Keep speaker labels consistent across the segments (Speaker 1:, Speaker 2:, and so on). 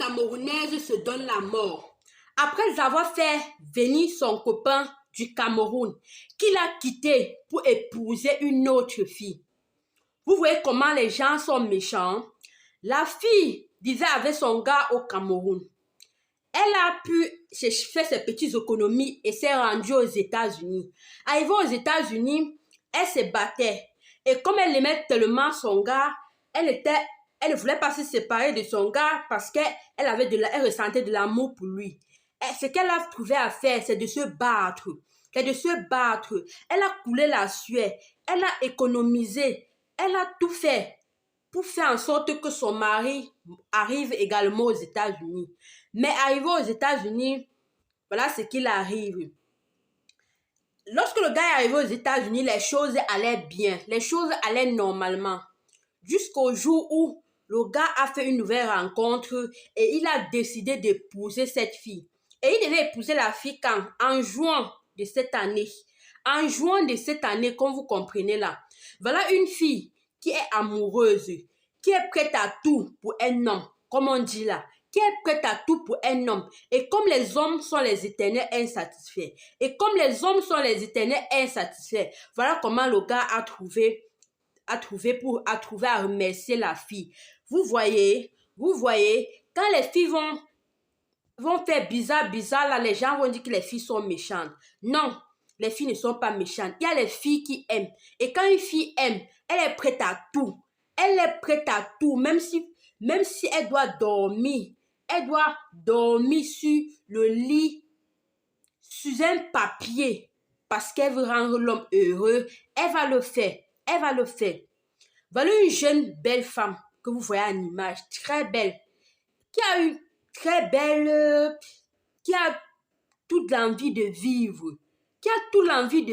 Speaker 1: Camerounaise se donne la mort. Après avoir fait venir son copain du Cameroun, qu'il a quitté pour épouser une autre fille. Vous voyez comment les gens sont méchants? La fille vivait avec son gars au Cameroun. Elle a pu faire ses petites économies et s'est rendue aux États-Unis. Arrivée aux États-Unis, elle se battait. Et comme elle aimait tellement son gars, elle ne voulait pas se séparer de son gars parce elle ressentait de l'amour pour lui. Et ce qu'elle a trouvé à faire, c'est de se battre. C'est de se battre. Elle a coulé la sueur. Elle a économisé. Elle a tout fait pour faire en sorte que son mari arrive également aux États-Unis. Mais arrivé aux États-Unis, voilà ce qu'il arrive. Lorsque le gars est arrivé aux États-Unis, les choses allaient bien. Les choses allaient normalement. Jusqu'au jour où le gars a fait une nouvelle rencontre et il a décidé d'épouser cette fille. Et il devait épouser la fille quand? En juin de cette année. En juin de cette année, comme vous comprenez là. Voilà une fille qui est amoureuse, qui est prête à tout pour un homme, comme on dit là, qui est prête à tout pour un homme. Et comme les hommes sont les éternels insatisfaits, voilà comment le gars a trouvé à remercier la fille. Vous voyez, quand les filles vont faire bizarre là, les gens vont dire que les filles sont méchantes. Non, les filles ne sont pas méchantes. Il y a les filles qui aiment. Et quand une fille aime, elle est prête à tout. Elle est prête à tout, même si elle doit dormir. Elle doit dormir sur le lit, sur un papier, parce qu'elle veut rendre l'homme heureux. Elle va le faire. Voilà une jeune belle femme que vous voyez en image, très belle, qui a toute l'envie de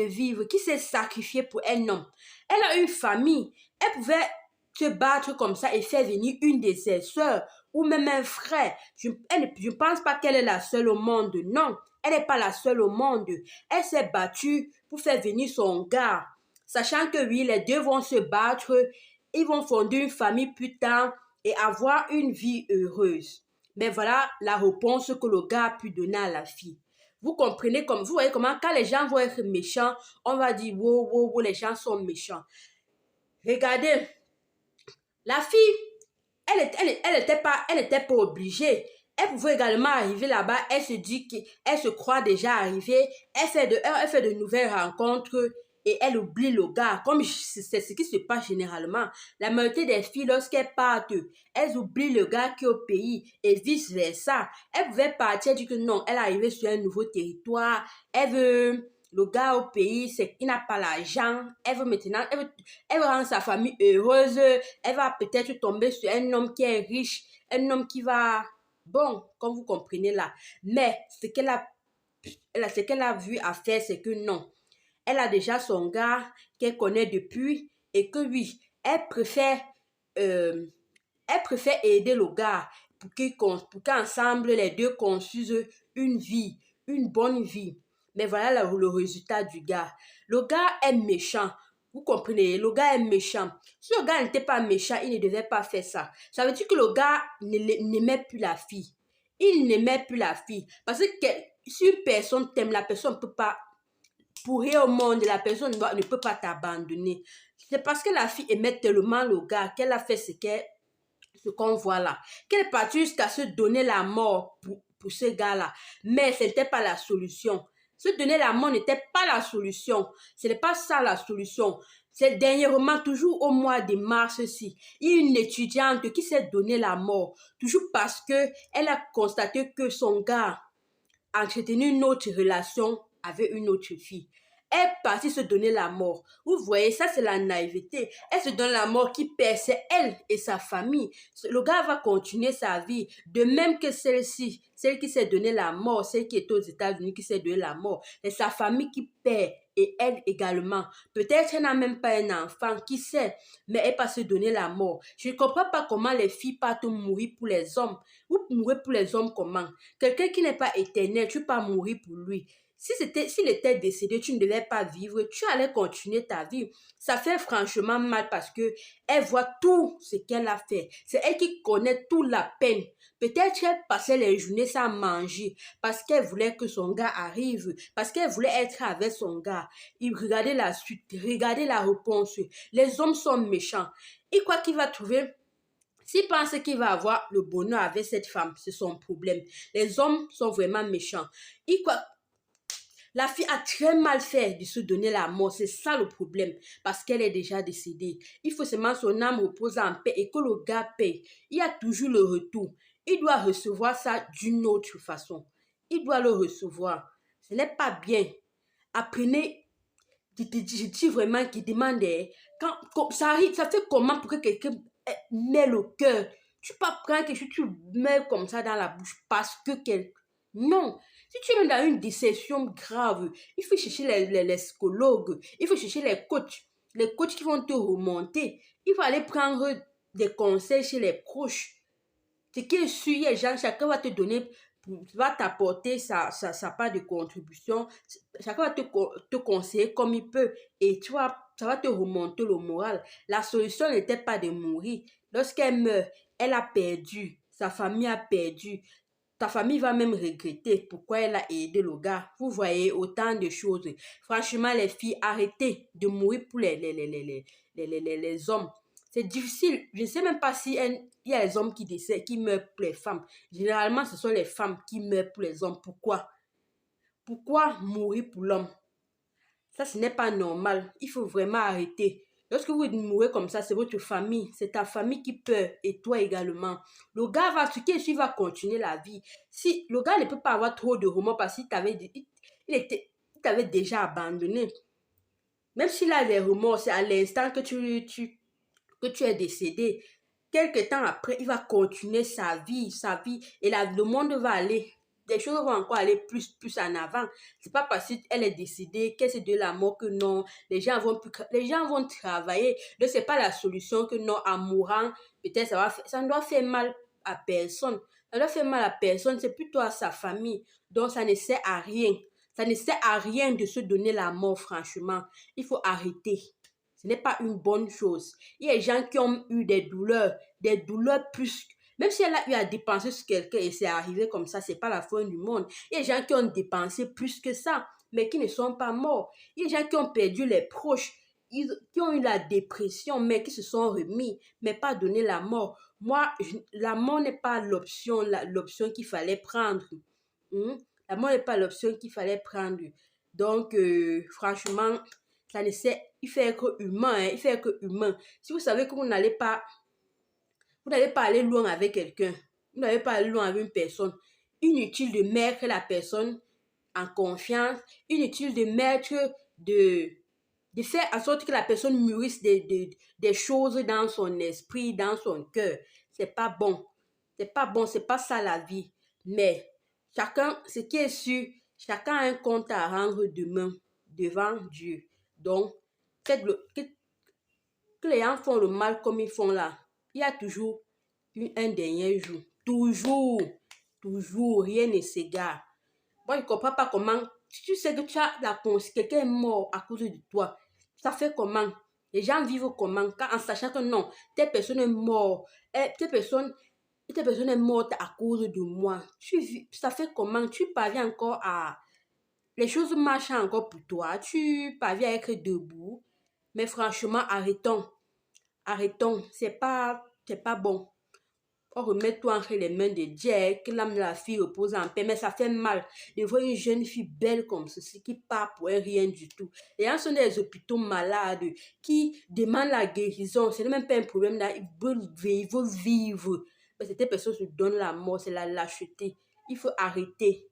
Speaker 1: vivre, qui s'est sacrifiée pour un homme. Elle a une famille, elle pouvait se battre comme ça et faire venir une de ses sœurs ou même un frère. Je ne pense pas qu'elle est la seule au monde, non, elle n'est pas la seule au monde. Elle s'est battue pour faire venir son gars, sachant que oui, les deux vont se battre, ils vont fonder une famille plus tard et avoir une vie heureuse. Mais voilà la réponse que le gars a pu donner à la fille. Vous comprenez, vous voyez comment quand les gens vont être méchants, on va dire wow, les gens sont méchants. Regardez, la fille, elle n'était pas obligée. Elle pouvait également arriver là-bas, elle se croit déjà arrivée, elle fait de nouvelles rencontres et elle oublie le gars, comme c'est ce qui se passe généralement. La majorité des filles, lorsqu'elles partent, elles oublient le gars qui est au pays et vice-versa. Elle pouvait partir, dire que non, elle est arrivée sur un nouveau territoire, elle veut le gars au pays, il n'a pas l'argent, elle veut rendre sa famille heureuse, elle va peut-être tomber sur un homme qui est riche, un homme qui va... Bon, comme vous comprenez là. Mais ce qu'elle a vu à faire, c'est que non. Elle a déjà son gars qu'elle connaît depuis et que oui, elle préfère aider le gars pour qu'ensemble les deux construisent une bonne vie. Mais voilà le résultat du gars. Le gars est méchant. Vous comprenez? Le gars est méchant. Si le gars n'était pas méchant, il ne devait pas faire ça. Ça veut dire que le gars n'aimait plus la fille. Il n'aimait plus la fille. Parce que si une personne t'aime, la personne ne peut pas, pour rien au monde, la personne ne peut pas t'abandonner. C'est parce que la fille aimait tellement le gars qu'elle a fait ce qu'on voit là. Qu'elle est partie jusqu'à se donner la mort pour ce gars-là. Mais ce n'était pas la solution. Se donner la mort n'était pas la solution. Ce n'est pas ça la solution. C'est dernièrement, toujours au mois de mars-ci, il y a une étudiante qui s'est donné la mort. Toujours parce qu'elle a constaté que son gars entretenu une autre relation avec une autre fille. Elle est partie se donner la mort. Vous voyez, ça c'est la naïveté. Elle se donne la mort qui perd, c'est elle et sa famille. Le gars va continuer sa vie. De même que celle-ci, celle qui s'est donné la mort, celle qui est aux États-Unis qui s'est donné la mort. C'est sa famille qui perd et elle également. Peut-être elle n'a même pas un enfant, qui sait, mais elle va se donner la mort. Je ne comprends pas comment les filles partent mourir pour les hommes. Vous mourrez pour les hommes comment? Quelqu'un qui n'est pas éternel, tu ne peux pas mourir pour lui. s'il était décédé, tu ne devais pas vivre, tu allais continuer ta vie. Ça fait franchement mal parce que elle voit tout ce qu'elle a fait. C'est elle qui connaît toute la peine. Peut-être qu'elle passait les journées sans manger parce qu'elle voulait que son gars arrive, parce qu'elle voulait être avec son gars. Regardez la suite, regardez la réponse. Les hommes sont méchants. Et quoi qu'il va trouver, s'il pense qu'il va avoir le bonheur avec cette femme, c'est son problème. Les hommes sont vraiment méchants. Et quoi, la fille a très mal fait de se donner la mort. C'est ça le problème. Parce qu'elle est déjà décédée. Il faut seulement son âme repose en paix et que le gars paye. Il y a toujours le retour. Il doit recevoir ça d'une autre façon. Il doit le recevoir. Ce n'est pas bien. Apprenez. Je dis vraiment qu'il demande. Quand ça arrive, ça fait comment pour que quelqu'un met le cœur. Tu peux pas prendre quelque chose, tu le mets comme ça dans la bouche parce que quelqu'un. Non. Si tu es dans une déception grave, il faut chercher les psychologues, il faut chercher les coachs qui vont te remonter. Il faut aller prendre des conseils chez les proches. Ce qui est sûr, il y a des gens, chacun va te donner, va t'apporter sa part de contribution. Chacun va te conseiller comme il peut. Et tu vois, ça va te remonter le moral. La solution n'était pas de mourir. Lorsqu'elle meurt, elle a perdu. Sa famille a perdu. Ta famille va même regretter pourquoi elle a aidé le gars. Vous voyez, autant de choses. Franchement, les filles, arrêtez de mourir pour les hommes. C'est difficile. Je ne sais même pas si il y a les hommes qui décèdent, qui meurent pour les femmes. Généralement, ce sont les femmes qui meurent pour les hommes. Pourquoi? Pourquoi mourir pour l'homme? Ça, ce n'est pas normal. Il faut vraiment arrêter. Lorsque vous mourrez comme ça, c'est votre famille. C'est ta famille qui peur et toi également. Le gars va, ce qui est sûr, va continuer la vie. Si le gars ne peut pas avoir trop de remords parce qu'il il t'avait déjà abandonné. Même s'il a des remords, c'est à l'instant que tu es décédé. Quelque temps après, il va continuer sa vie. Et là, le monde va aller. Des choses vont encore aller plus en avant. C'est pas parce qu'elle est décédée, qu'elle c'est de la mort que non. Les gens vont travailler. Donc, c'est pas la solution que non, en mourant, peut-être ça ne doit faire mal à personne. Ça doit faire mal à personne, c'est plutôt à sa famille. Donc, ça ne sert à rien. Ça ne sert à rien de se donner la mort, franchement. Il faut arrêter. Ce n'est pas une bonne chose. Il y a des gens qui ont eu des douleurs plus. Même si elle a eu à dépenser sur quelqu'un et c'est arrivé comme ça, c'est pas la fin du monde. Il y a des gens qui ont dépensé plus que ça, mais qui ne sont pas morts. Il y a des gens qui ont perdu les proches, qui ont eu la dépression, mais qui se sont remis, mais pas donné la mort. Moi, la mort n'est pas l'option qu'il fallait prendre. La mort n'est pas l'option qu'il fallait prendre. Donc, franchement, ça ne sait, il fait être humain, hein, il fait être humain. Si vous savez que vous n'allez pas aller loin avec quelqu'un, vous n'allez pas aller loin avec une personne, inutile de mettre la personne en confiance, inutile de de faire en sorte que la personne mûrisse des choses dans son esprit, dans son cœur. C'est pas bon. C'est pas bon, c'est pas ça la vie. Mais ce qui est sûr, chacun a un compte à rendre demain devant Dieu. Donc, que les gens font le mal comme ils font là, il y a toujours un dernier jour. Toujours, rien ne s'égare. Moi, je ne comprends pas comment, si tu sais que quelqu'un est mort à cause de toi, ça fait comment? Les gens vivent comment? En sachant que non, telle personne est morte, telle personne est morte à cause de moi. Ça fait comment? Tu parviens encore à. Les choses marchent encore pour toi. Tu parviens à être debout. Mais franchement, arrêtons. C'est pas bon. On remet toi entre les mains de Dieu, que l'âme de la fille repose en paix. Mais ça fait mal de voir une jeune fille belle comme ceci qui part pour rien du tout. Les gens sont des hôpitaux malades qui demandent la guérison. Ce n'est même pas un problème là. Ils veulent vivre. Mais cette personne se donne la mort, c'est la lâcheté. Il faut arrêter.